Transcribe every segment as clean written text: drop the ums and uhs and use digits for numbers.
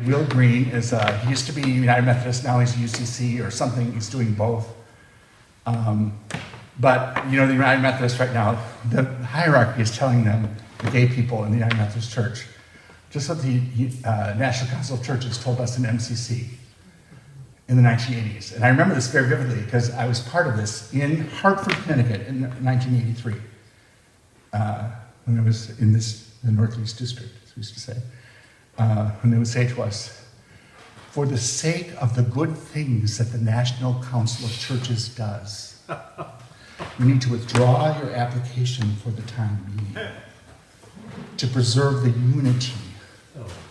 Will Green is, he used to be United Methodist, now he's UCC or something, he's doing both. But, you know, the United Methodist right now, the hierarchy is telling them, the gay people in the United Methodist Church, just what the National Council of Churches told us in MCC in the 1980s. And I remember this very vividly because I was part of this in Hartford, Connecticut in 1983, when I was in the Northeast District, as we used to say. When they would say to us, for the sake of the good things that the National Council of Churches does, you need to withdraw your application for the time being to preserve the unity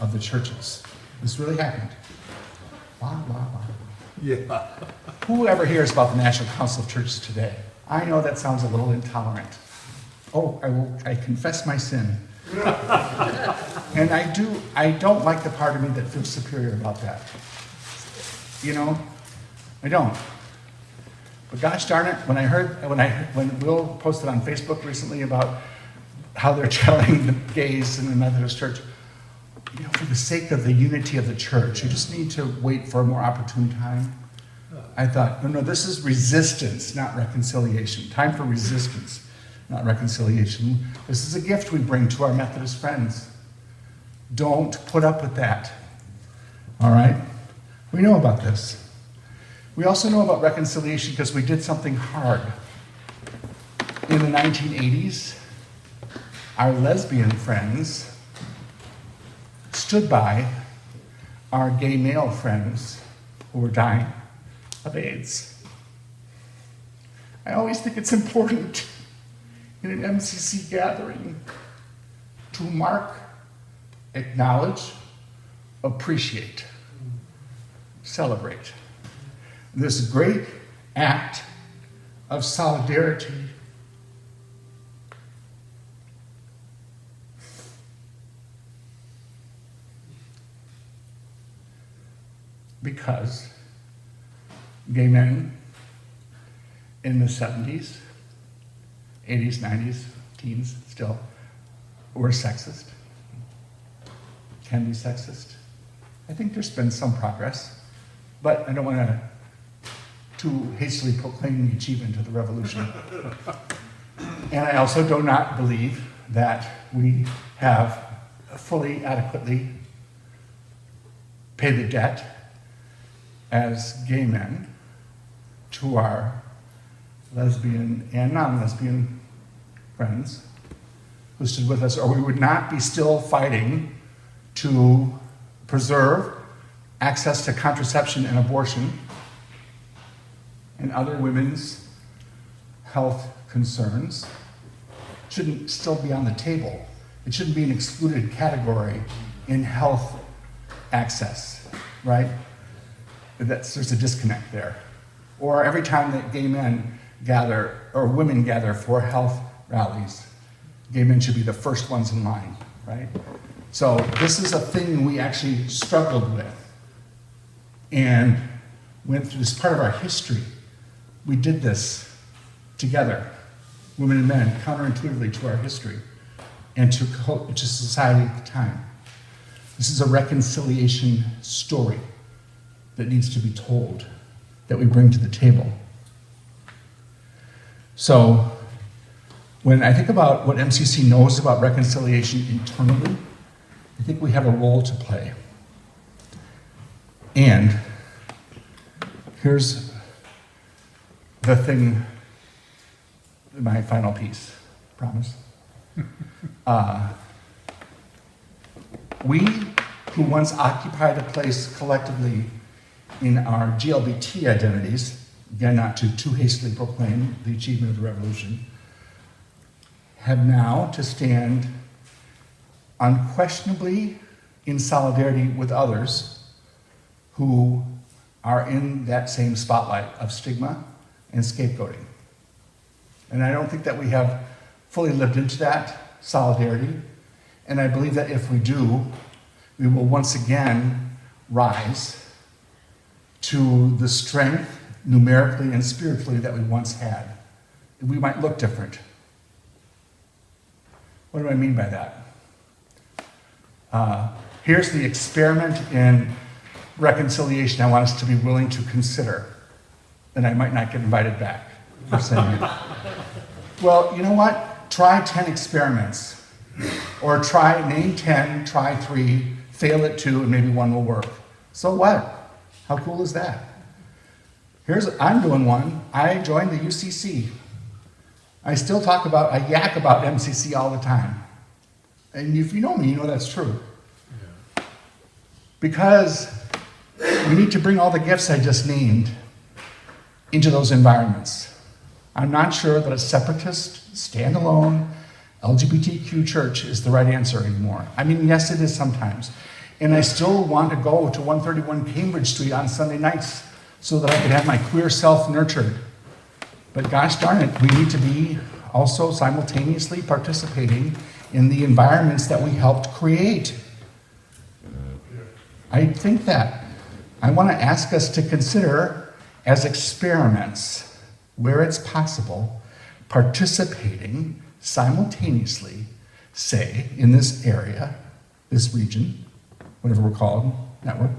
of the churches. This really happened. Blah, blah, blah. Yeah. Whoever hears about the National Council of Churches today? I know that sounds a little intolerant. Oh, I confess my sin. And I don't like the part of me that feels superior about that. You know, I don't. But gosh darn it, when Will posted on Facebook recently about how they're telling the gays in the Methodist Church, you know, for the sake of the unity of the church, you just need to wait for a more opportune time. I thought, no, this is resistance, not reconciliation. Time for resistance, not reconciliation. This is a gift we bring to our Methodist friends. Don't put up with that. All right? We know about this. We also know about reconciliation because we did something hard. In the 1980s, our lesbian friends stood by our gay male friends who were dying of AIDS. I always think it's important in an MCC gathering to mark, acknowledge, appreciate, celebrate this great act of solidarity because gay men in the 70s, 80s, 90s, teens still, were sexist, can be sexist. I think there's been some progress, but I don't want to too hastily proclaim the achievement of the revolution. And I also do not believe that we have fully, adequately paid the debt as gay men to our lesbian and non-lesbian friends who stood with us, or we would not be still fighting to preserve access to contraception and abortion and other women's health concerns. Shouldn't still be on the table. It shouldn't be an excluded category in health access, right? There's a disconnect there. Or every time that gay men gather, or women gather for health rallies, gay men should be the first ones in line, right? So this is a thing we actually struggled with and went through. This part of our history. We did this together, women and men, counterintuitively to our history and to society at the time. This is a reconciliation story that needs to be told, that we bring to the table. So when I think about what MCC knows about reconciliation internally, I think we have a role to play. And here's the thing, my final piece, promise. We who once occupied a place collectively in our GLBT identities, again, not to too hastily proclaim the achievement of the revolution, have now to stand unquestionably in solidarity with others who are in that same spotlight of stigma and scapegoating. And I don't think that we have fully lived into that solidarity. And I believe that if we do, we will once again rise to the strength, numerically and spiritually, that we once had. We might look different. What do I mean by that? Here's the experiment in reconciliation I want us to be willing to consider. And I might not get invited back for saying it. Well, you know what? Try 10 experiments. Or name 10, try 3, fail at 2, and maybe 1 will work. So what? How cool is that? I'm doing one. I joined the UCC. I still I yak about MCC all the time. And if you know me, you know that's true. Yeah. Because we need to bring all the gifts I just named into those environments. I'm not sure that a separatist, standalone, LGBTQ church is the right answer anymore. I mean, yes, it is sometimes. And I still want to go to 131 Cambridge Street on Sunday nights so that I could have my queer self nurtured. But gosh darn it, we need to be also simultaneously participating in the environments that we helped create. I think that. I want to ask us to consider as experiments, where it's possible, participating simultaneously, say, in this area, this region, whatever we're called, network,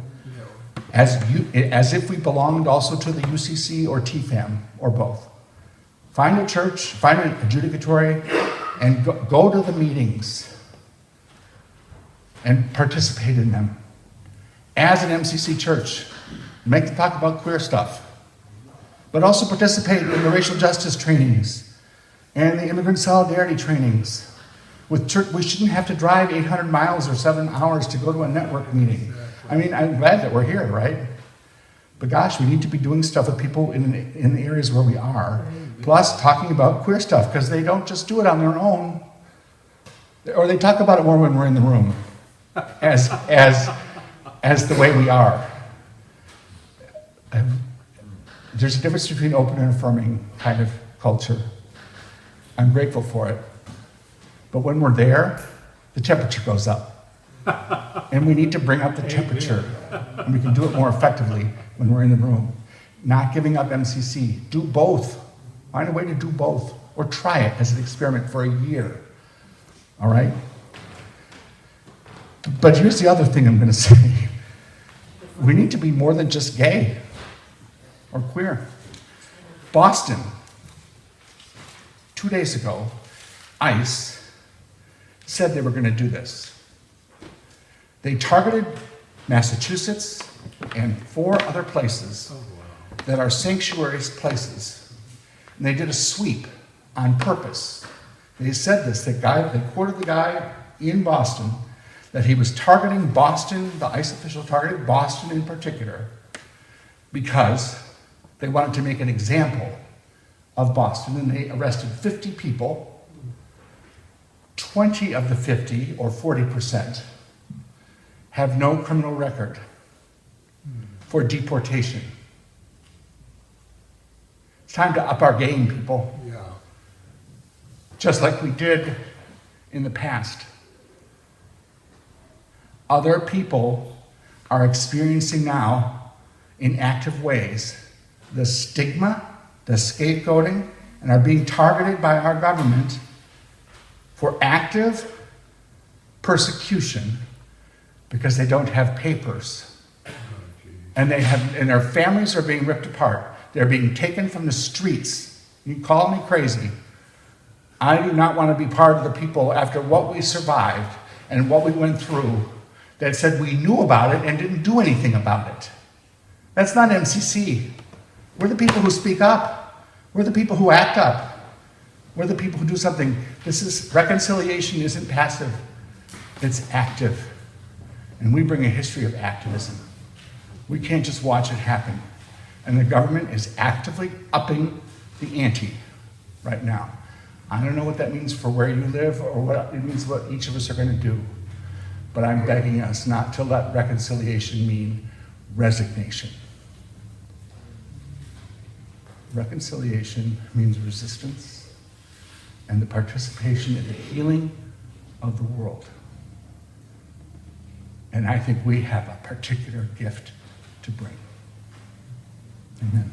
as if we belonged also to the UCC or TFAM, or both. Find a church, find an adjudicatory, and go to the meetings and participate in them. As an MCC church, make them talk about queer stuff, but also participate in the racial justice trainings and the immigrant solidarity trainings. With church, we shouldn't have to drive 800 miles or 7 hours to go to a network meeting. I mean, I'm glad that we're here, right? But gosh, we need to be doing stuff with people in the areas where we are, plus talking about queer stuff, because they don't just do it on their own, or they talk about it more when we're in the room, as the way we are. There's a difference between open and affirming kind of culture. I'm grateful for it. But when we're there, the temperature goes up. And we need to bring up the temperature. And we can do it more effectively when we're in the room. Not giving up MCC. Do both. Find a way to do both. Or try it as an experiment for a year. All right? But here's the other thing I'm going to say. We need to be more than just gay or queer. Boston, 2 days ago, ICE said they were going to do this. They targeted Massachusetts and 4 other places that are sanctuaries places. And they did a sweep on purpose. They said this, they quoted the guy in Boston, that he was targeting Boston, the ICE official targeted Boston in particular, because they wanted to make an example of Boston, and they arrested 50 people. 20 of the 50, or 40%, have no criminal record for deportation. It's time to up our game, people. Yeah. Just like we did in the past. Other people are experiencing now, in active ways, the stigma, the scapegoating, and are being targeted by our government for active persecution because they don't have papers. And their families are being ripped apart. They're being taken from the streets. You call me crazy. I do not want to be part of the people, after what we survived and what we went through, that said we knew about it and didn't do anything about it. That's not MCC. We're the people who speak up. We're the people who act up. We're the people who do something. Reconciliation isn't passive. It's active. And we bring a history of activism. We can't just watch it happen. And the government is actively upping the ante right now. I don't know what that means for where you live or what it means what each of us are going to do. But I'm begging us not to let reconciliation mean resignation. Reconciliation means resistance and the participation in the healing of the world. And I think we have a particular gift to bring. Amen.